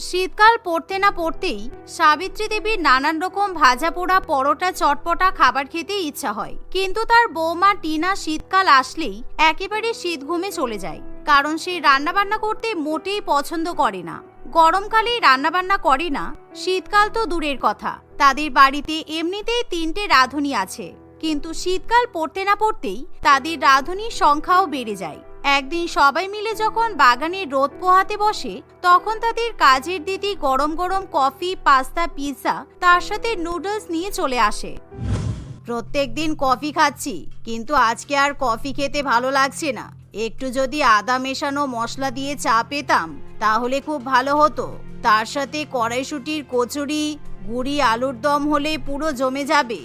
শীতকাল পড়তে না পড়তেই সাবিত্রী দেবীর নানান রকম ভাজা পোড়া পরোটা চটপটা খাবার খেতে ইচ্ছা হয়, কিন্তু তার বৌমা টিনা শীতকাল আসলেই একেবারে শীত ঘুমে চলে যায়, কারণ সে রান্নাবান্না করতে মোটেই পছন্দ করে না। গরমকালেই রান্নাবান্না করে না, শীতকাল তো দূরের কথা। তাদের বাড়িতে এমনিতেই 3টে রাঁধুনি আছে, কিন্তু শীতকাল পড়তে না পড়তেই তাদের রাঁধুনির সংখ্যাও বেড়ে যায়। একদিন সবাই মিলে যখন বাগানে রোদ পোহাতে বসে, তখন তাদের কাজের দিদি গরম গরম কফি, পাস্তা, পিৎজা, তার সাথে নুডলস নিয়ে চলে আসে। প্রত্যেকদিন কফি খাচ্ছি, কিন্তু আজকে আর কফি খেতে ভালো লাগছে না। একটু যদি আদা মেশানো মশলা দিয়ে চা পেতাম তাহলে খুব ভালো হতো। তার সাথে কড়াইশুটির কচুরি, গুড়ি আলুর দম হলে পুরো জমে যাবে।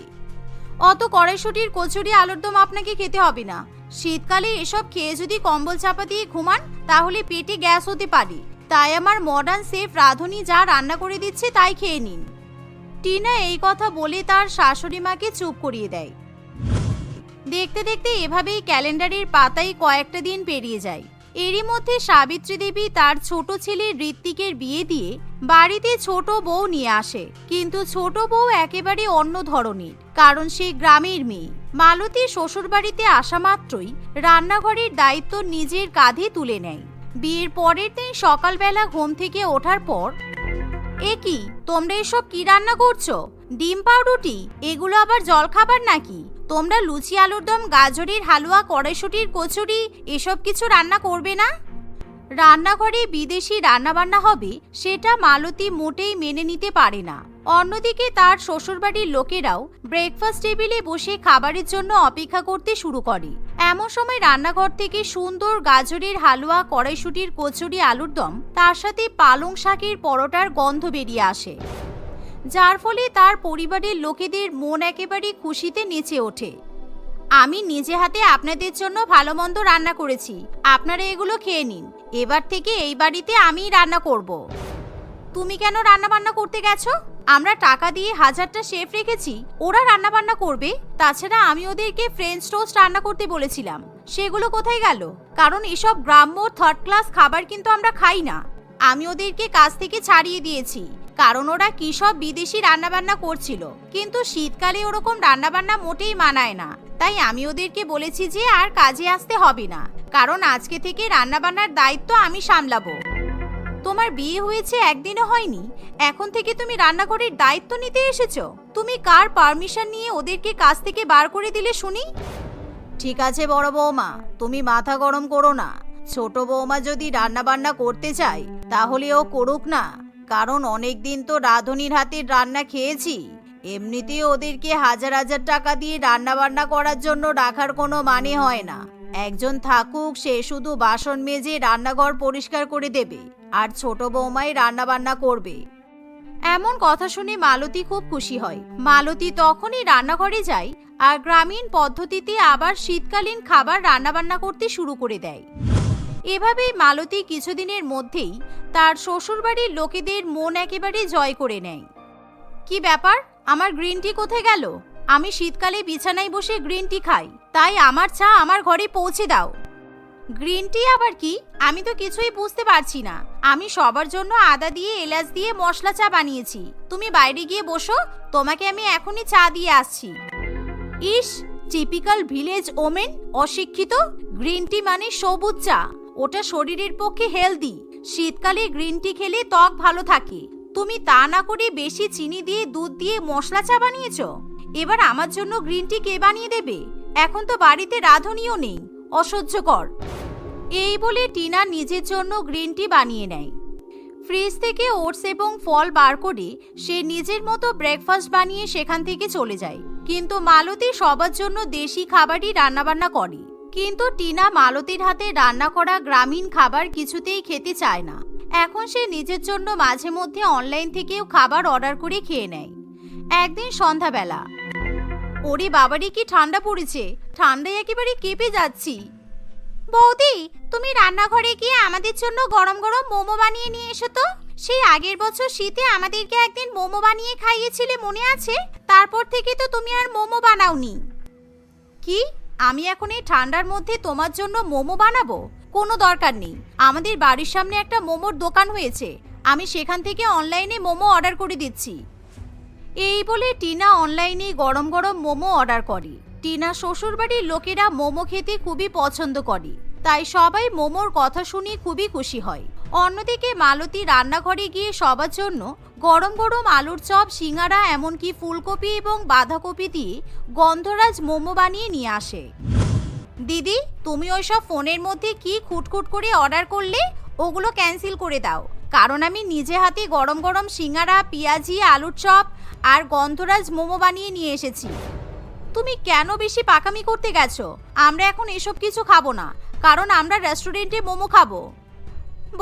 অত কড়াইশুটির কচুরি আলুর দম আপনাকে খেতে হবে না। শীতকালে এসব খেয়ে যদি কম্বল চাপা দিয়ে ঘুমান তাহলে পেটে গ্যাস হতে পারে। তাই আমার মডার্ন শেফ রাঁধুনি যা রান্না করে দিচ্ছে তাই খেয়ে নিন। টিনা এই কথা বলে তার শাশুড়ি মাকে চুপ করিয়ে দেয়। দেখতে দেখতে এভাবেই ক্যালেন্ডারের পাতায় কয়েকটা দিন পেরিয়ে যায়। এরই মধ্যে সাবিত্রী দেবী তার ছোট ছেলে ঋত্বিকের বিয়ে দিয়ে বাড়িতে ছোট বউ নিয়ে আসে, কিন্তু ছোট বউ একেবারে অন্য ধরনের, কারণ সে গ্রামের মেয়ে। মালতী শ্বশুর বাড়িতে আসা মাত্রই রান্নাঘরের দায়িত্ব নিজের কাঁধে তুলে নেয়। বিয়ের পরের দিন সকালবেলা ঘুম থেকে ওঠার পর, এ কি তোমরা এসব কি রান্না করছো? ডিম পাউরুটি, এগুলো আবার জলখাবার নাকি? তোমরা লুচি আলুর দম, গাজরের হালুয়া, কড়াইশুটির কচুরি এসব কিছু রান্না করবে না? রান্নাঘরে বিদেশি রান্নাবান্না হবে সেটা মালতী মোটেই মেনে নিতে পারে না। অন্যদিকে তার শ্বশুরবাড়ির লোকেরাও ব্রেকফাস্ট টেবিলে বসে খাবারের জন্য অপেক্ষা করতে শুরু করে। এমন সময় রান্নাঘর থেকে সুন্দর গাজরের হালুয়া, কড়াইশুটির কচুরি, আলুর দম, তার সাথে পালং শাকের পরোটার গন্ধ বেরিয়ে আসে, যার ফলে তার পরিবারের লোকেদের মন একেবারে খুশিতে নেচে ওঠে। আমি নিজে হাতে আপনাদের জন্য ভালো মন্দ রান্না করেছি, আপনারা এগুলো খেয়ে নিন। এবার থেকে এই বাড়িতে আমিই রান্না করব। তুমি কেন রান্না বান্না করতে গেছো? আমরা টাকা দিয়ে 1000টা শেফ রেখেছি, ওরা রান্না বান্না করবে। তাছাড়া আমি ওদেরকে ফ্রেঞ্চ টোস্ট রান্না করতে বলেছিলাম, সেগুলো কোথায় গেল? কারণ এসব গ্রাম্য থার্ড ক্লাস খাবার কিন্তু আমরা খাই না। আমি ওদেরকে কাজ থেকে ছাড়িয়ে দিয়েছি, কারণ ওরা কি সব বিদেশি রান্নাবান্না করছিল, কিন্তু শীতকালে ওরকম রান্নাবান্না মোটেই মানায় না। তাই আমি ওদেরকে বলেছি যে আর কাজে আসতে হবে না, কারণ আজকে থেকে রান্নাবান্নার দায়িত্ব আমি সামলাবো। তোমার বিয়ে হয়েছে একদিনও হয়নি, এখন থেকে তুমি রান্নাঘরের দায়িত্ব নিতে এসেছো? তুমি কার পারমিশন নিয়ে ওদেরকে কাজ থেকে বার করে দিলে শুনি? ঠিক আছে বড় বৌমা, তুমি মাথা গরম করো না। ছোট বৌমা যদি রান্নাবান্না করতে চায় তাহলে ও করুক না, কারণ অনেকদিন তো রাঁধুনির হাতের রান্না খেয়েছি। এমনিতেই ওদেরকে 1000 টাকা দিয়ে রান্না বান্না করার জন্য রাখার কোনো মানে হয় না। একজন থাকুক, সে শুধু বাসন মেজে রান্নাঘর পরিষ্কার করে দেবে, আর ছোট বৌমাই রান্না বান্না করবে। এমন কথা শুনে মালতী খুব খুশি হয়। মালতী তখনই রান্নাঘরে যায় আর গ্রামীণ পদ্ধতিতে আবার শীতকালীন খাবার রান্নাবান্না করতে শুরু করে দেয়। এভাবেই মালতী কিছুদিনের মধ্যেই তার শ্বশুরবাড়ির লোকেদের মন একেবারে জয় করে নেয়। কি ব্যাপার, আমার গ্রিন টি কোথায় গেল? আমি শীতকালে বিছানায় বসে গ্রিন টি খাই, তাই আমার চা আমার ঘরে পৌঁছে দাও। গ্রিন টি আবার কি? আমি তো কিছুই বুঝতে পারছি না। আমি সবার জন্য আদা দিয়ে, এলাচ দিয়ে মশলা চা বানিয়েছি। তুমি বাইরে গিয়ে বসো, তোমাকে আমি এখনই চা দিয়ে আসছি। ইস, টিপিক্যাল ভিলেজ ওমেন, অশিক্ষিত। গ্রিন টি মানে সবুজ চা, ওটা শরীরের পক্ষে হেলদি। শীতকালে গ্রিন টি খেলে ত্বক ভালো থাকে। তুমি তা না করে বেশি চিনি দিয়ে, দুধ দিয়ে মশলা চা বানিয়েছো। এবার আমার জন্য গ্রিন টি কে বানিয়ে দেবে? এখন তো বাড়িতে রাঁধুনিও নেই, অসহ্যকর। এই বলে টিনা নিজের জন্য গ্রিন টি বানিয়ে নেয়। ফ্রিজ থেকে ওটস এবং ফল বার করে সে নিজের মতো ব্রেকফাস্ট বানিয়ে সেখান থেকে চলে যায়। কিন্তু মালতী সবার জন্য দেশি খাবারই রান্নাবান্না করে। কিন্তু টিনা মালতীর হাতে রান্না করা গ্রামীণ খাবার কিছুতেই খেতে চায় না। এখন সে নিজের জন্য মাঝে মধ্যে অনলাইন থেকেও খাবার অর্ডার করে খেয়ে নেয়। একদিন সন্ধ্যাবেলা, ওরে বাবারে কি ঠান্ডা পড়েছে, ঠান্ডায় একেবারে কেঁপে যাচ্ছি। বৌদি, তুমি রান্নাঘরে গিয়ে আমাদের জন্য গরম গরম মোমো বানিয়ে নিয়ে এসো তো। সেই আগের বছর শীতে আমাদেরকে একদিন মোমো বানিয়ে খাইয়েছিলে, মনে আছে? তারপর থেকে তো তুমি আর মোমো বানাওনি। কি, আমি এখন এই ঠান্ডার মধ্যে তোমার জন্য মোমো বানাবো? কোনো দরকার নেই। আমাদের বাড়ির সামনে একটা মোমোর দোকান হয়েছে, আমি সেখান থেকে অনলাইনে মোমো অর্ডার করে দিচ্ছি। এই বলে টিনা অনলাইনে গরম গরম মোমো অর্ডার করে। টিনা শ্বশুরবাড়ির লোকেরা মোমো খেতে খুবই পছন্দ করে, তাই সবাই মোমোর কথা শুনে খুবই খুশি হয়। অন্যদিকে মালতী রান্নাঘরে গিয়ে সবার জন্য গরম গরম আলুর চপ, সিঙ্গারা, এমনকি ফুলকপি এবং বাঁধাকপি দিয়ে গন্ধরাজ মোমো বানিয়ে নিয়ে আসে। দিদি, তুমি ওইসব ফোনের মধ্যে কি খুটখুট করে অর্ডার করলে, ওগুলো ক্যান্সেল করে দাও, কারণ আমি নিজে হাতে গরম গরম সিঙ্গারা, পেঁয়াজি, আলুর চপ আর গন্ধরাজ মোমো বানিয়ে নিয়ে এসেছি। তুমি কেন বেশি পাকামি করতে গেছো? আমরা এখন এসব কিছু খাবো না, কারণ আমরা রেস্টুরেন্টে মোমো খাবো।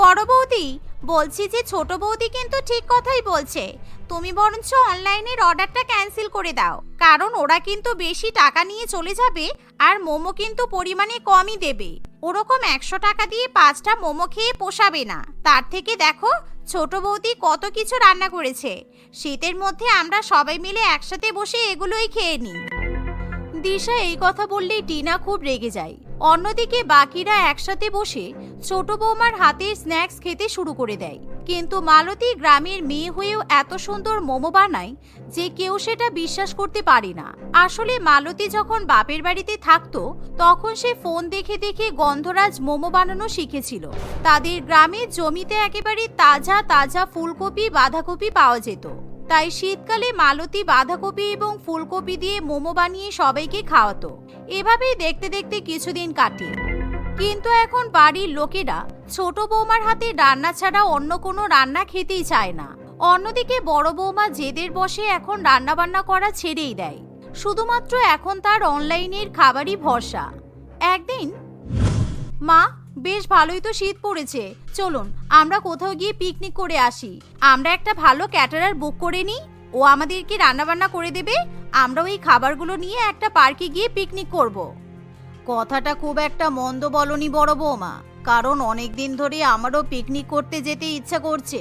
বড় বৌদি, বলছি যে ছোট বৌদি কিন্তু ঠিক কথাই বলছে, তুমি বরঞ্চ অনলাইনের অর্ডারটা ক্যান্সেল করে দাও, কারণ ওরা কিন্তু বেশি টাকা নিয়ে চলে যাবে আর মোমো কিন্তু পরিমাণে কমই দেবে। ওরকম 100 টাকা দিয়ে 5টা মোমো খেয়ে পোষাবে না। তার থেকে দেখো ছোট বৌদি কত কিছু রান্না করেছে, শীতের মধ্যে আমরা সবাই মিলে একসাথে বসে এগুলোই খেয়ে নিই। দিশা এই কথা বললেই টিনা খুব রেগে যায়। অন্যদিকে বাকিরা একসাথে বসে ছোট বৌমার হাতের স্ন্যাক্স খেতে শুরু করে দেয়। কিন্তু মালতী গ্রামের মেয়ে হয়েও এত সুন্দর মোমো বানায় যে কেউ সেটা বিশ্বাস করতে পারে না। আসলে মালতী যখন বাপের বাড়িতে থাকতো তখন সে ফোন দেখে দেখে গন্ধরাজ মোমো বানানো শিখেছিল। তাদের গ্রামের জমিতে একেবারে তাজা তাজা ফুলকপি, বাঁধাকপি পাওয়া যেত, তাই শীতকালে মালতী বাঁধাকপি এবং ফুলকপি দিয়ে মোমো বানিয়ে সবাইকে খাওয়াতো। এভাবেই দেখতে দেখতে কিছুদিন কাটে। কিন্তু এখন বাড়ির লোকেরা ছোট বৌমার হাতে রান্না ছাড়া অন্য কোনো রান্না খেতেই চায় না। অন্যদিকে বড় বৌমা জেদের বসে এখন রান্না বান্না করা ছেড়েই দেয়, শুধুমাত্র এখন তার অনলাইনের খাবারই ভরসা। একদিন, মা, বেশ ভালোই তো শীত পড়েছে, চলুন আমরা কোথাও গিয়ে পিকনিক করে আসি। আমরা একটা ভালো ক্যাটারার বুক করে নিই, ও আমাদেরকে রান্নাবান্না করে দেবে। আমরা ওই খাবারগুলো নিয়ে একটা পার্কে গিয়ে পিকনিক করব। কথাটা খুব একটা মন্দ বলনি বড় বৌমা, কারণ অনেক দিন ধরে আমারও পিকনিক করতে যেতে ইচ্ছা করছে।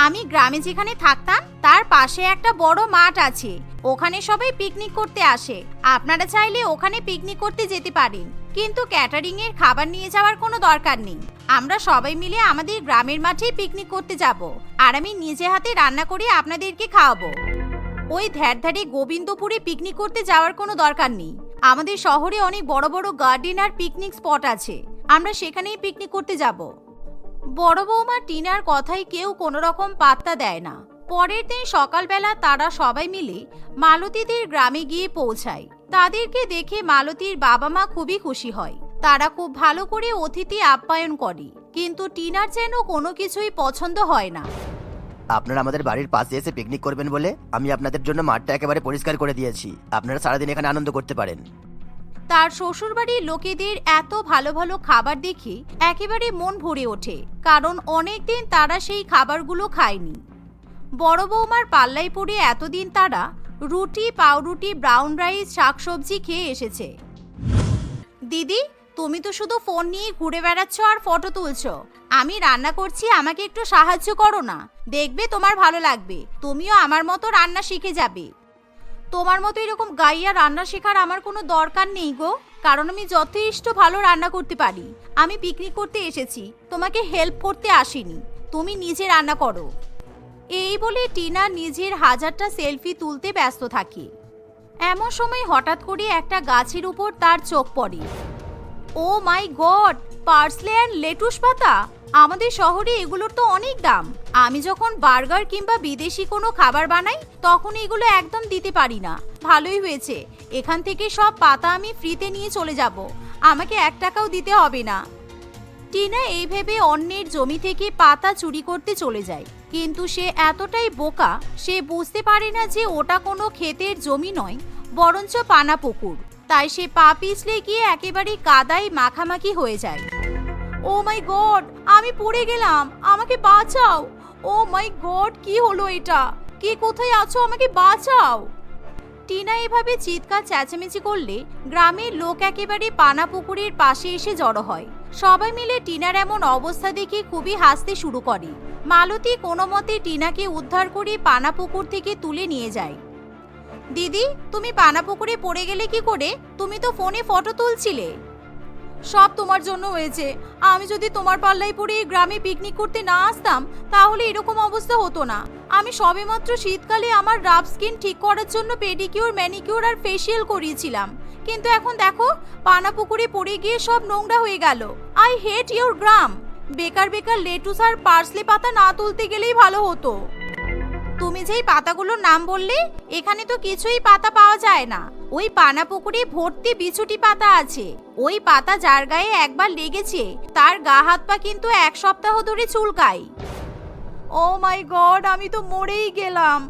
আমি গ্রামে যেখানে থাকতাম তার পাশে একটা বড় মাঠ আছে, ওখানে সবাই পিকনিক করতে আসে। আপনারা চাইলে ওখানে পিকনিক করতে যেতে পারেন, কিন্তু ক্যাটারিং এর খাবার নিয়ে যাওয়ার কোনো দরকার নেই। আমরা সবাই মিলে আমাদের গ্রামের মাঠে পিকনিক করতে যাব, আর আমি নিজে হাতে রান্না করে আপনাদেরকে খাওয়াবো। ওই ধারে গোবিন্দপুরে পিকনিক করতে যাওয়ার কোনো দরকার নেই। আমাদের শহরে অনেক বড় বড় গার্ডেন আর পিকনিক স্পট আছে, আমরা সেখানেই পিকনিক করতে যাব। বড় বৌমা টিনার কথায় কেউ কোনো রকম পাত্তা দেয় না। পরের দিন সকালবেলা তারা সবাই মিলে মালতীদের গ্রামে গিয়ে পৌঁছায়। তাদেরকে দেখে মালতীর বাবা মা খুবই খুশি হয়। তারা খুব ভালো করে অতিথি আপ্যায়ন করে, কিন্তু টিনার যেন কোনো কিছুই পছন্দ হয় না। আপনারা আমাদের বাড়ির পাশে এসে পিকনিক করবেন বলে আমি আপনাদের জন্য মাঠটা একেবারে পরিষ্কার করে দিয়েছি, আপনারা সারাদিন এখানে আনন্দ করতে পারেন। তার শ্বশুরবাড়ির লোকেদের এত ভালো ভালো খাবার দেখে একেবারে মন ভরে ওঠে, কারণ অনেকদিন তারা সেই খাবারগুলো খায়নি। বড় বৌমার পাল্লায় পড়ে এতদিন তারা রুটি, পাউরুটি, ব্রাউন রাইস, শাকসবজি খেয়ে এসেছে। দিদি, তুমি তো শুধু ফোন নিয়ে ঘুরে বেড়াচ্ছ আর ফটো তুলছো। আমি রান্না করছি, আমাকে একটু সাহায্য করো না, দেখবে তোমার ভালো লাগবে। তুমিও আমার মতো রান্না শিখে যাবে। তোমার মতো এরকম গাইয়া রান্না শেখার আমার কোনো দরকার নেই গো, কারণ আমি যথেষ্ট ভালো রান্না করতে পারি। আমি পিকনিক করতে এসেছি, তোমাকে হেল্প করতে আসিনি। তুমি নিজে রান্না করো। এই বলে টিনা নিজের হাজারটা সেলফি তুলতে ব্যস্ত থাকে। এমন সময় হঠাৎ করে একটা গাছের উপর তার চোখ পড়ে। ও মাই গড, পার্সলে অ্যান্ড লেটুস পাতা! আমাদের শহরে এগুলোর তো অনেক দাম। আমি যখন বার্গার কিংবা বিদেশি কোনো খাবার বানাই তখন এগুলো একদম দিতে পারি না। ভালোই হয়েছে, এখান থেকে সব পাতা আমি ফ্রিতে নিয়ে চলে যাব, আমাকে 1 টাকাও দিতে হবে না। টিনা এই ভেবে অন্যের জমি থেকে পাতা চুরি করতে চলে যায়, কিন্তু সে এতটাই বোকা, সে বুঝতে পারে না যে ওটা কোনো ক্ষেতের জমি নয়, বরঞ্চ পানা পুকুর। তাই সে পা পিছলে গিয়ে একেবারে কাদায় মাখামাখি হয়ে যায়। ও মাই গড, আমি পড়ে গেলাম, আমাকে বাঁচাও। ও মাই গড, কি হলো এটা? কে কোথায় আছো? আমাকে বাঁচাও। টিনা এভাবে চিৎকার চেঁচামেচি করলে গ্রামের লোক একেবারে পানা পুকুরের পাশে এসে জড়ো হয়। সবাই মিলে টিনার এমন অবস্থা দেখে খুবই হাসতে শুরু করে। মালতী কোনো মতে টিনাকে উদ্ধার করে পানা পুকুর থেকে তুলে নিয়ে যায়। দিদি, তুমি পানা পুকুরে পড়ে গেলে কি করে? তুমি তো ফোনে ফটো তুলছিলে। সব তোমার জন্য হয়েছে। আমি যদি তোমার পাল্লায় পড়ে এই গ্রামে পিকনিক করতে না আসতাম তাহলে এরকম অবস্থা হতো না। আমি সবেমাত্র শীতকালে আমার রাফ স্কিন ঠিক করার জন্য পেডিকিউর, ম্যানিকিউর আর ফেসিয়াল করিয়েছিলাম, কিন্তু এখন দেখো পানা পুকুরে পড়ে গিয়ে সব নোংরা হয়ে গেল। আই হেট ইউর গ্রাম। বেকার বেকার লেটুস আর পার্সলে পাতা না তুলতে গেলেই ভালো হতো। তুমি যেই পাতাগুলোর নাম বললে, এখানে তো কিছুই পাতা পাওয়া যায় না। ওই পানা পুকুরে ভর্তি বিছুটি পাতা আছে। ওই পাতা যার গায়ে একবার লেগেছে তার গা হাত পা কিন্তু 1 সপ্তাহ ধরে চুলকায়। ও মাই গড, আমি তো মরেই গেলাম।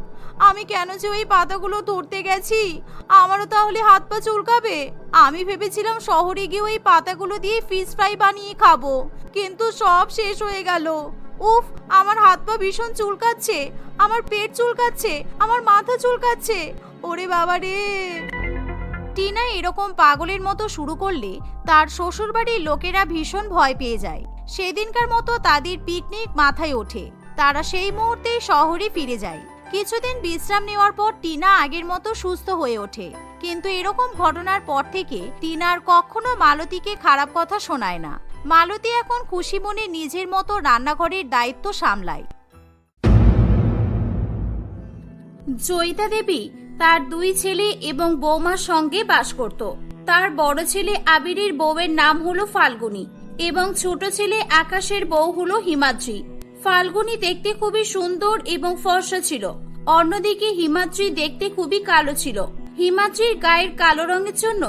আমি কেন যে ওই পাতাগুলো ধরতে গেছি? আমারও তাহলে হাত পা চুলকাবে। আমি ভেবেছিলাম শহরে গিয়ে ওই পাতাগুলো দিয়ে ফিশ ফ্রাই বানিয়ে খাবো, কিন্তু সব শেষ হয়ে গেল। উফ, আমার হাত পা ভীষণ চুলকাচ্ছে, আমার পেট চুলকাচ্ছে, আমার মাথা চুলকাচ্ছে। ওরে বাবা রে! টিনা এরকম পাগলের মতো শুরু করলে তার শ্বশুরবাড়ির লোকেরা ভীষণ ভয় পেয়ে যায়। সেদিনকার মতো তাদের পিকনিক মাথায় ওঠে। তারা সেই মুহূর্তে শহরে ফিরে যায়। কিছুদিন বিশ্রাম নেওয়ার পর টিনা আগের মতো সুস্থ হয়ে ওঠে, কিন্তু এরকম ঘটনার পর থেকে টিনার কখনো মালতীকে খারাপ কথা শোনায় না। মালতী এখন খুশি মনে নিজের মতো রান্নাঘরের দায়িত্ব সামলায়। জয়িতা দেবী তার 2 ছেলে এবং বৌমার সঙ্গে বাস করত। তার বড় ছেলে আবিরের বউয়ের নাম হলো ফাল্গুনী এবং ছোট ছেলে আকাশের বউ হলো হিমাদ্রি। ফাল্গুনী দেখতে খুবই সুন্দর এবং ফর্সা ছিল, অন্যদিকে হিমাদ্রি দেখতে খুবই কালো ছিল। হিমাদ্রির গায়ের কালো রঙের জন্য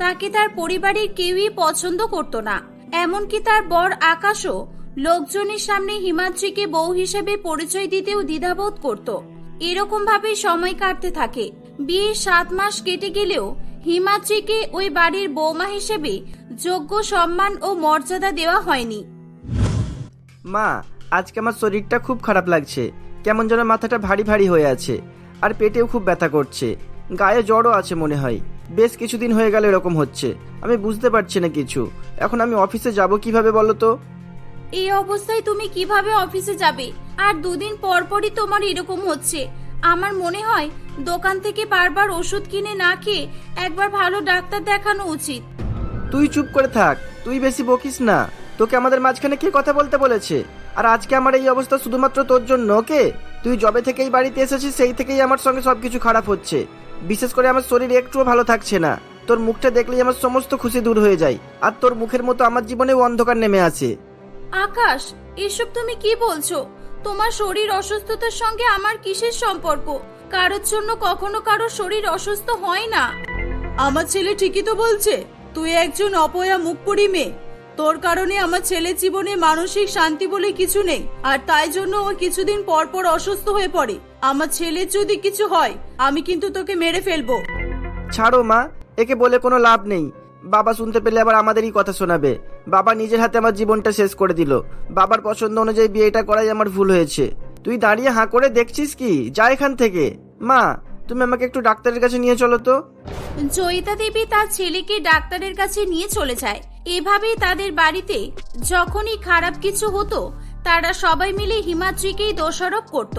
তাকে তার পরিবারের কেউই পছন্দ করত না, এমনকি তার বর আকাশও লোকজনের সামনে হিমাদ্রিকে বউ হিসেবে পরিচয় দিতেও দ্বিধাবোধ করত। এরকম ভাবে সময় কাটতে থাকে। বিয়ের 7 মাস কেটে গেলেও হিমাদ্রিকে ওই বাড়ির বৌমা হিসেবে যোগ্য সম্মান ও মর্যাদা দেওয়া হয়নি। মা, আজকে আমার শরীরটা খুব খারাপ লাগছে, কেমন যেন মাথাটা ভারী ভারী হয়ে আছে, আর পেটেও খুব ব্যথা করছে, গায়ে জ্বরও আছে মনে হয়। বেশ কিছুদিন হয়ে গেল এরকম হচ্ছে, আমি বুঝতে পারছি না কিছু। এখন আমি অফিসে যাব কিভাবে বলো তো? এই অবস্থায় তুমি কিভাবে অফিসে যাবে? আর 2 দিন পর পরই তোমার এরকম হচ্ছে। আমার মনে হয় দোকান থেকে বারবার ওষুধ কিনে না খেয়ে একবার ভালো ডাক্তার দেখানো উচিত। তুই চুপ করে থাক, তুই বেশি বকিস না। তোকে আমাদের মাঝখানে কে কথা বলতে বলেছে? আর আজকে আমার এই অবস্থা শুধুমাত্র তোর জন্য। ওকে, তুই যবে থেকে এই বাড়িতে এসেছিস সেই থেকেই আমার সঙ্গে সবকিছু খারাপ হচ্ছে। বিশেষ করে আমার শরীর একটুও ভালো থাকছে না। তোর মুখটা দেখলেই আমার সমস্ত খুশি দূর হয়ে যায়, আর তোর মুখের মতো আমার জীবনেও অন্ধকার নেমে আসে। আকাশ, এসব তুমি কি বলছো? তোমার শরীর অসুস্থতার সঙ্গে আমার কিসের সম্পর্ক? কারোর জন্য কখনো কারোর শরীর অসুস্থ হয় না। আমার ছেলে ঠিকই তো বলছে, তুই একজন অপয়া মুখপুরি মেয়ে। তোর কারণে আমার ছেলের জীবনে মানসিক শান্তি বলে কিছু নেই, আর তাই জন্য ও কিছুদিন পর পর অসুস্থ হয়ে পড়ে। আমার ছেলের যদি কিছু হয় আমি কিন্তু তোকে মেরে ফেলবো। ছাড়ো মা, একে বলে কোনো লাভ নেই। বাবা শুনতে পেলে আবার আমাদেরই কথা শোনাবে। বাবা নিজের হাতে আমার জীবনটা শেষ করে দিল। বাবার পছন্দ অনুযায়ী বিয়েটা করাই আমার ভুল হয়েছে। তুই দাঁড়িয়ে হাঁ করে দেখছিস কি? যা এখান থেকে। মা, তুমি আমাকে একটু ডাক্তারের কাছে নিয়ে চলো তো। জয়িতা দেবী তার ছেলেকে ডাক্তারের কাছে নিয়ে চলে যায়। এভাবেই তাদের বাড়িতে যখনই খারাপ কিছু হতো তারা সবাই মিলে হিমাদ্রিকেই দোষারোপ করত।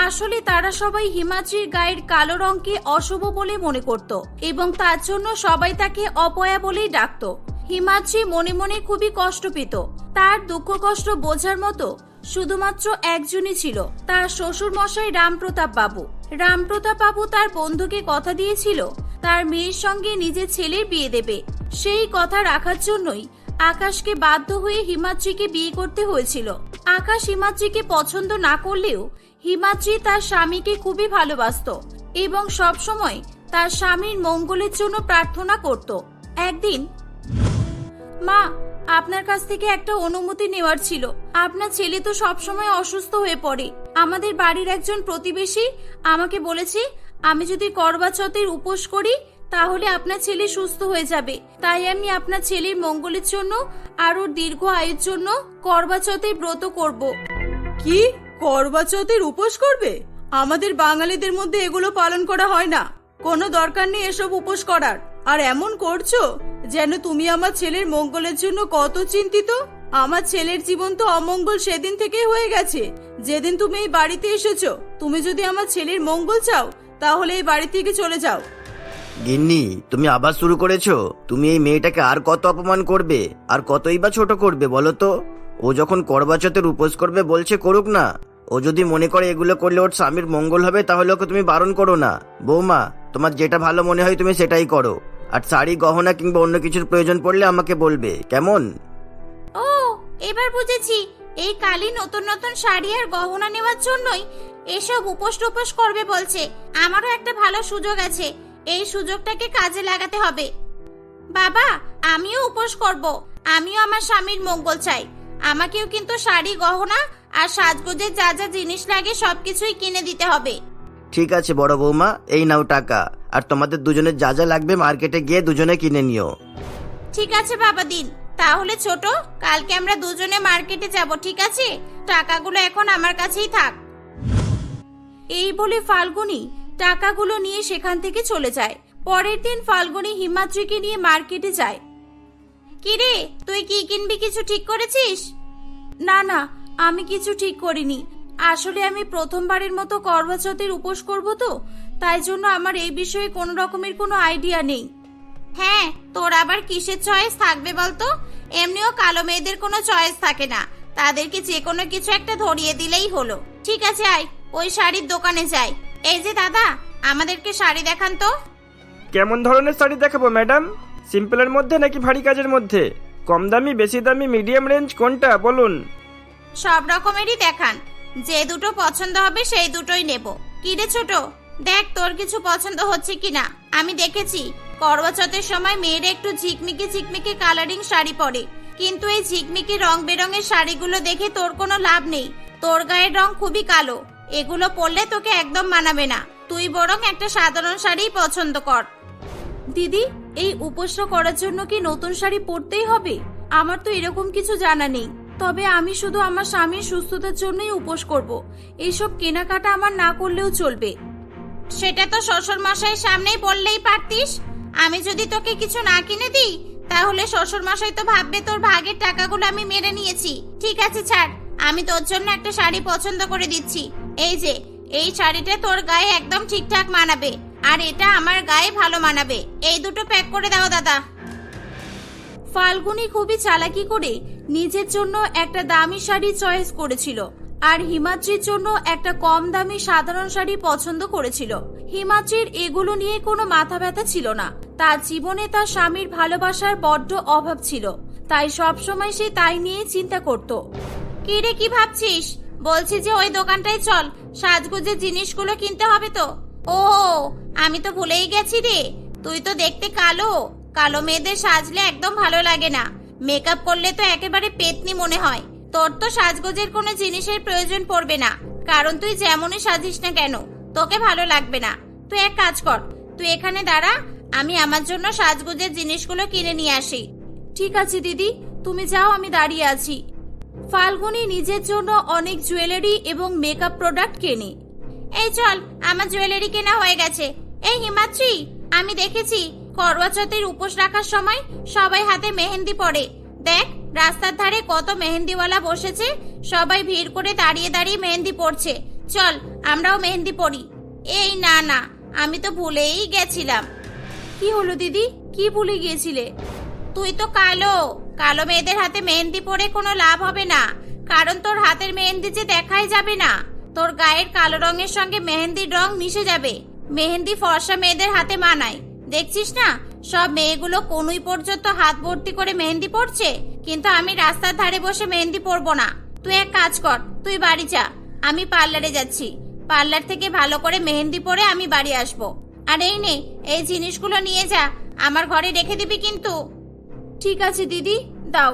আসলে তারা সবাই হিমাদ্রির গায়ের কালো রঙকে অশুভ বলে মনে করত এবং তার জন্য সবাই তাকে অপয়া বলেই ডাকতো। হিমাদ্রি মনে মনে খুবই কষ্ট পেত। তার দুঃখ কষ্ট বোঝার মতো শুধুমাত্র একজনই ছিল, তার শ্বশুর মশাই রামপ্রতাপ বাবু। রামপ্রতাপ বাবু তার বন্ধুকে কথা দিয়েছিল তার মেয়ের সঙ্গে নিজের ছেলের বিয়ে দেবে। সেই কথা রাখার জন্যই আকাশকে বাধ্য হয়ে হিমাদ্রিকে বিয়ে করতে হয়েছিল। আকাশ হিমাদ্রিকে পছন্দ না করলেও হিমাদ্রি তার স্বামীকে খুবই ভালোবাসতো এবং সব সময় তার স্বামীর মঙ্গলের জন্য প্রার্থনা করত। একদিন, মা, আপনার কাছ থেকে একটা অনুমতি নেওয়ার ছিল। আপনার ছেলে তো সবসময় অসুস্থ হয়ে পড়ে। আমাদের বাড়ির একজন প্রতিবেশী আমাকে বলেছে আমি যদি করবা চৌথের উপোস করি তাহলে আপনার ছেলে সুস্থ হয়ে যাবে। তাই আমি আপনার ছেলের মঙ্গলের জন্য আর ওর দীর্ঘ আয়ুর জন্য করবা চৌথের ব্রত করব। কি, করবা চৌথের উপোস করবে? আমাদের বাঙালিদের মধ্যে এগুলো পালন করা হয় না। কোনো দরকার নেই এসব উপোস করার। আর এমন করছো যেন তুমি আমার ছেলের মঙ্গলের জন্য কত চিন্তিত। আমার ছেলের জীবন তো অমঙ্গল সেদিন থেকেই হয়ে গেছে যেদিন তুমি এই বাড়িতে এসেছো। তুমি যদি আমার ছেলের মঙ্গল চাও তাহলে এই বাড়ি থেকে চলে যাও। গিন্নি, তুমি আবার শুরু করেছো? তুমি এই মেয়েটাকে আর কত অপমান করবে, আর কতই বা ছোট করবে বলো তো? ও যখন করবা চৌথের উপোস করবে বলছে, করুক না। ও যদি মনে করে এগুলো করলে ওর স্বামীর মঙ্গল হবে, তাহলে ওকে তুমি বারণ করো না। বৌমা, তোমার যেটা ভালো মনে হয় তুমি সেটাই করো। আর শাড়ি, গহনা কিংবা অন্য কিছুর প্রয়োজন পড়লে আমাকে বলবে, কেমন? ও, এবার বুঝেছি। এই কালি নতুন নতুন শাড়ি আর গহনা নেওয়ার জন্যই এসব উপোস টুপোস করবে বলছে। আমারও একটা ভালো সুযোগ আছে, এই সুযোগটাকে কাজে লাগাতে হবে। বাবা, আমিও উপোস করব। আমিও আমার স্বামীর মঙ্গল চাই। আমাকেও কিন্তু শাড়ি, গহনা আর সাজগোজের যা যা জিনিস লাগে সবকিছুই কিনে দিতে হবে। ঠিক আছে বড় বৌমা, এই নাও টাকা। আর তোমাদের দুজনের যা যা লাগবে মার্কেটে গিয়ে দুজনে কিনে নিও। ঠিক আছে বাবা দিন। তাহলে ছোট, কালকে আমরা দুজনে মার্কেটে যাব, ঠিক আছে? টাকাগুলো এখন আমার কাছেই থাক। এই বলে ফাল্গুনি টাকাগুলো নিয়ে সেখান থেকে চলে যায়। পরের দিন ফাল্গুনি হিমাদ্রিকে নিয়ে মার্কেটে যায়। কিরে, তুই কি কিনবি, কিছু ঠিক করেছিস? না না, আমি কিছু ঠিক করিনি। আসলে আমি প্রথমবারের মতো করবা চৌথের উপোস করব তো, তাই জন্য আমার এই বিষয়ে কোনো রকমের কোনো আইডিয়া নেই। হ্যাঁ, তোর আবার কিসের চয়েস থাকবে বলতো? এমনিও কালো মেয়েদের কোনো চয়েস থাকে না, তাদেরকে যে কোনো কিছু একটা ধরিয়ে দিলেই হলো। ঠিক আছে, আয় ওই শাড়ির দোকানে যাই। এই যে দাদা, আমাদেরকে শাড়ি দেখান তো। কেমন ধরনের শাড়ি দেখাবো ম্যাডাম? সিম্পলের মধ্যে নাকি ভারী কাজের মধ্যে? কম দামি, বেশি দামি, মিডিয়াম রেঞ্জ, কোনটা বলুন? সব রকমেরই দেখান, যে দুটো পছন্দ হবে সেই দুটোই নেব। কি রে ছোট, দেখ তোর কিছু পছন্দ হচ্ছে কিনা। আমি দেখেছি করবা চৌথের সময় মেয়েরা একটু ঝিকমিকি ঝিকমিকি কালারিং শাড়ি পরে, কিন্তু এই ঝিকমিকি রং বেরঙের শাড়িগুলো দেখে তোর কোনো লাভ নেই। তোর গায়ের রং খুবই কালো, এগুলো পরলে তোকে একদম মানাবে না। তুই বরং একটা সাধারণ শাড়ি পছন্দ কর। দিদি, এই উপোসটা করার জন্য কি নতুন শাড়ি পরতেই হবে? আমার তো এরকম কিছু জানা নেই। তবে আমি শুধু আমার স্বামীর সুস্থতার জন্যই উপোস করব। এইসব কেনাকাটা আমার না করলেও চলবে। সেটা তো শ্বশুর মশাইয়ের সামনেই বললেই পারতিস। আমি যদি তোকে কিছু না কিনে দিই, তাহলে শ্বশুর মশাই তো ভাববে তোর ভাগের টাকাগুলো আমি মেরে নিয়েছি। ঠিক আছে ছাড়, আমি তোর জন্য একটা শাড়ি পছন্দ করে দিচ্ছি। এই যে, এই শাড়িটা তোর গায়ে একদম ঠিকঠাক মানাবে, আর এটা আমার গায়ে ভালো মানাবে। এই দুটো প্যাক করে দাও দাদা। ফাল্গুনি খুবই চালাকি করে নিজের জন্য একটা দামি শাড়ি চয়েস করেছিল, আর হিমাদ্রির জন্য একটা কম দামি সাধারণ শাড়ি পছন্দ করেছিল। হিমাদ্রির এগুলো নিয়ে কোনো মাথা ব্যথা ছিল না। তার জীবনে তার স্বামীর ভালোবাসার বড্ড অভাব ছিল, তাই সবসময় সে তাই নিয়ে চিন্তা করত। কি রে, কি ভাবছিস? বলছি যে ওই দোকানটায় চল, সাজগোজের জিনিসগুলো কিনতে হবে তো। ও, আমি তো ভুলেই গেছি রে, তুই তো দেখতে কালো। কালো মেয়েদের সাজলে একদম ভালো লাগে না, মেকআপ করলে তো একেবারে পেতনি মনে হয়। তোর তো সাজগোজের কোনো জিনিসের প্রয়োজন পড়বে না, কারণ তুই যেমনই সাজিস না কেন তোকে ভালো লাগবে না। তুই এক কাজ কর, তুই এখানে দাঁড়া, আমি আমার জন্য সাজগোজের জিনিসগুলো কিনে নিয়ে আসি। ঠিক আছে দিদি, তুমি যাও, আমি দাঁড়িয়ে আছি। ফাল্গুনি নিজের জন্য অনেক জুয়েলারি এবং মেকআপ প্রোডাক্ট কেনে। এই চল, আমার জুয়েলারি কেনা হয়ে গেছে। এই হিমাদ্রি, আমি দেখেছি করবা চৌথের উপোস রাখার সময় সবাই হাতে মেহেন্দি পরে। দেখ, রাস্তার ধারে কত মেহেন্দিওয়ালা বসেছে, সবাই ভিড় করে দাঁড়িয়ে দাঁড়িয়ে মেহেন্দি পড়ছে। চল, আমরাও মেহেন্দি পরি। এই না না, আমি তো ভুলেই গেছিলাম। কি হলো দিদি, কি ভুলে গিয়েছিলে? তুই তো কালো, কালো মেয়েদের হাতে মেহেন্দি পরে কোনো লাভ হবে না, কারণ তোর হাতের মেহেন্দি যে দেখাই যাবে না। তোর গায়ের কালো রঙের সঙ্গে মেহেন্দির রং মিশে যাবে। মেহেন্দি ফর্সা মেয়েদের হাতে মানায়, দেখছিস না সব মেয়েগুলো কোনুই পর্যন্ত হাত ভর্তি করে মেহেন্দি পড়ছে, কিন্তু আমি রাস্তার ধারে বসে মেহেন্দি পরবো না। তুই এক কাজ কর, তুই বাড়ি যা, আমি পার্লারে যাচ্ছি। পার্লার থেকে ভালো করে মেহেন্দি পরে আমি বাড়ি আসবো। আর এই নে, এই জিনিসগুলো নিয়ে যা, আমার ঘরে রেখে দিবি কিন্তু। ঠিক আছে দিদি, দাও।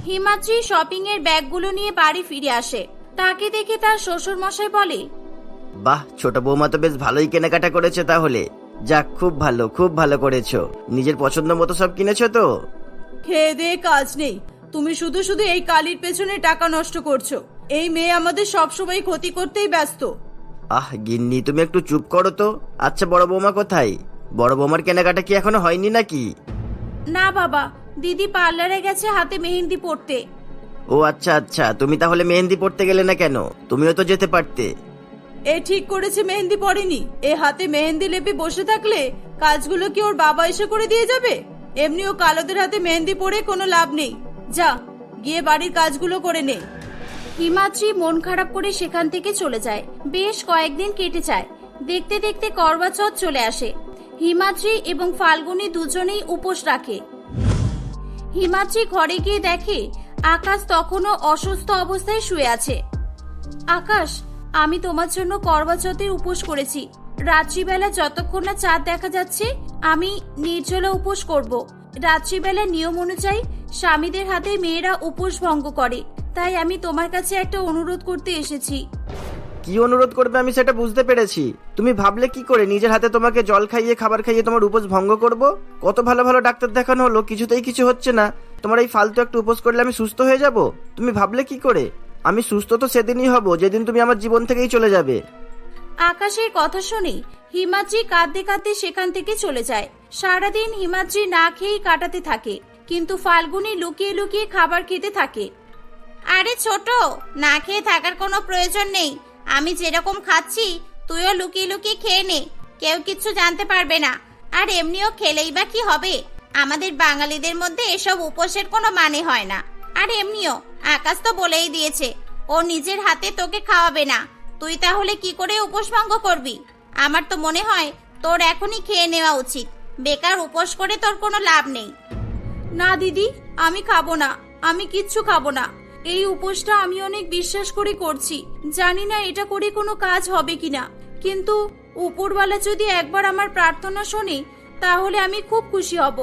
হিমাদ্রি শপিং এর ব্যাগগুলো নিয়ে বাড়ি ফিরে আসে। তাকে দেখে তার শ্বশুর মশাই বলে, বাহ, ছোট বৌমা তো বেশ ভালোই কেনাকাটা করেছে তাহলে। যাক, খুব ভালো, খুব ভালো করেছো। নিজের পছন্দ মতো সব কিনেছো তো? খেয়ে দিয়ে কাজ নেই, তুমি শুধু শুধু এই কালির পেছনে টাকা নষ্ট করছো। এই মেয়ে আমাদের সবসময় ক্ষতি করতেই ব্যস্ত। আহ গিন্নি, তুমি একটু চুপ করো তো। আচ্ছা, বড় বৌমা কোথায়? বড় বৌমার কেনাকাটা কি এখনো হয়নি নাকি? না বাবা, দিদি পার্লারে গেছে হাতে মেহেন্দি পরতে। ও আচ্ছা আচ্ছা, তুমি তাহলে মেহেন্দি পড়তে গেলে না কেন? তুমিও তো যেতে পারতে। এ ঠিক করেছে মেহেন্দি পড়েনি, এ হাতে মেহেন্দি লেপে বসে থাকলে কাজগুলো কি ওর বাবা এসে করে দিয়ে যাবে? এমনিও কালোদের হাতে মেহেন্দি পড়ে কোনো লাভ নেই। যা, গিয়ে বাড়ির কাজগুলো করে নে। হিমাদ্রি মন খারাপ করে সেখান থেকে চলে যায়। বেশ কয়েকদিন কেটে যায়। দেখতে দেখতে করবা চৌথ চলে আসে। হিমাদ্রি এবং ফাল্গুনী দুজনেই উপোস রাখে। হিমাদ্রি ঘরে গিয়ে দেখে আকাশ তখনও অসুস্থ অবস্থায় শুয়ে আছে। আকাশ, আমি তোমার জন্য করবা চৌথের উপোস করেছি। রাত্রিবেলা যতক্ষণ না চাঁদ দেখা যাচ্ছে আমি নির্জলা উপোস করব। রাত্রিবেলা নিয়ম অনুযায়ী স্বামীদের হাতে মেয়েরা উপোস ভঙ্গ করে, তাই আমি তোমার কাছে একটা অনুরোধ করতে এসেছি। কি অনুরোধ করবে আমি সেটা বুঝতে পেরেছি। তুমি ভাবলে কি করে নিজের হাতে তোমাকে জল খাইয়ে খাবার খাইয়ে তোমার উপোস ভঙ্গ করব? কত ভালো ভালো ডাক্তার দেখানো হলো, কিছুতেই কিছু হচ্ছে না। তোমার এই ফালতু একটু উপোস করলে আমি সুস্থ হয়ে যাব? তুমি ভাবলে কি করে? আমি সুস্থ তো সেদিনই হব যেদিন তুমি আমার জীবন থেকেই চলে যাবে। আকাশের কথা শুনে হিমাদ্রি কাঁদতে কাঁদতে সেখান থেকে চলে যায়। সারাদিন হিমাদ্রি না খেয়েই কাটাতে থাকে, কিন্তু ফাল্গুনী লুকিয়ে লুকিয়ে খাবার খেতে থাকে। আরে ছোট, না খেয়ে থাকার কোনো প্রয়োজন নেই। আমি যেরকম খাচ্ছি তুইও লুকিয়ে লুকিয়ে খেয়ে নে, কেউ কিচ্ছু জানতে পারবে না। আর এমনিও খেলেই বা কি হবে, আমাদের বাঙালিদের মধ্যে এসব উপোসের কোনো মানে হয় না। আর এমনিও আকাশ তো বলেই দিয়েছে ও নিজের হাতে তোকে খাওয়াবে না, তুই তাহলে কি করে উপোস ভঙ্গ করবি? আমার তো মনে হয় তোর এখনই খেয়ে নেওয়া উচিত। বেকার উপোস করে তোর কোনো লাভ নেই। না দিদি, আমি খাবো না, আমি কিচ্ছু খাবো না। এই উপোসটা আমি অনেক বিশ্বাস করে করছি। জানি না এটা করে কোনো কাজ হবে কিনা, কিন্তু উপরওয়ালা যদি একবার আমার প্রার্থনা শোনে তাহলে আমি খুব খুশি হব।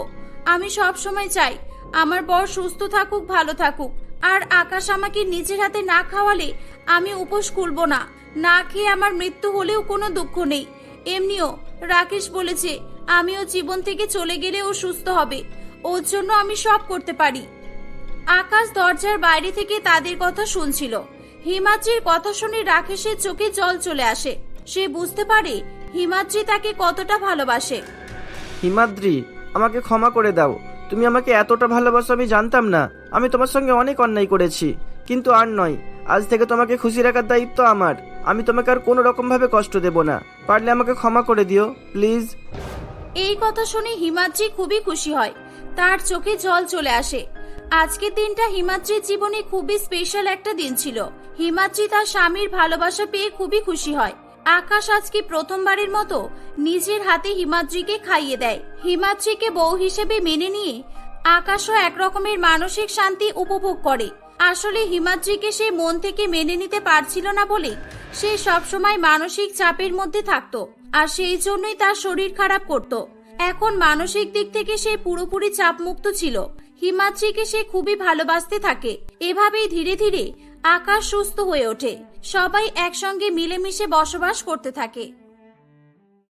আমি সব সময় চাই আমার বর সুস্থ থাকুক, ভালো থাকুক। আর আকাশ আমাকে নিজের হাতে না খাওয়ালে আমি উপোস খুলবো না। না খেয়ে আমার মৃত্যু হলেও কোনো দুঃখ নেই। এমনিও রাকেশ বলেছে আমিও জীবন থেকে চলে গেলে ও সুস্থ হবে, ওর জন্য আমি সব করতে পারি। আকাশ দরজার বাইরে থেকে তাদের কথা শুনছিল। হিমাদ্রির কথা শুনে রাকেশের চোখে জল চলে আসে। সে বুঝতে পারে হিমাদ্রি তাকে কতটা ভালোবাসে। হিমাদ্রি, আমাকে ক্ষমা করে দাও। তুমি আমাকে এতটা ভালোবাসো আমি জানতাম না। আমি তোমার সঙ্গে অনেক অন্যায় করেছি, কিন্তু আর নয়। আজ থেকে তোমাকে খুশি রাখার দায়িত্ব আমার। আমি তোমাকে আর কোনো রকম ভাবে কষ্ট দেব না। পারলে আমাকে ক্ষমা করে দিও প্লিজ। এই কথা শুনে হিমাদ্রি খুবই খুশি হয়, তার চোখে জল চলে আসে। আজকের দিনটা হিমাদ্রির জীবনে খুবই স্পেশাল একটা দিন ছিল। হিমাদ্রি তার স্বামীর ভালোবাসা পেয়ে খুবই খুশি হয়। আকাশ আজকে প্রথমবারের মতো নিজের হাতে হিমাদ্রিকে খাইয়ে দেয়। হিমাদ্রিকে বউ হিসেবে মেনে নিয়ে আকাশও একরকমের মানসিক শান্তি উপভোগ করে। আসলে হিমাদ্রিকে সে মন থেকে মেনে নিতে পারছিল না বলে সে সবসময় মানসিক চাপের মধ্যে থাকতো, আর সেই জন্যই তার শরীর খারাপ করত। এখন মানসিক দিক থেকে সে পুরোপুরি চাপমুক্ত ছিল। হিমাদ্রিকে সে খুবই ভালোবাসতে থাকে। এভাবেই ধীরে ধীরে আকাশ সুস্থ হয়ে ওঠে। সবাই একসঙ্গে মিলেমিশে বসবাস করতে থাকে।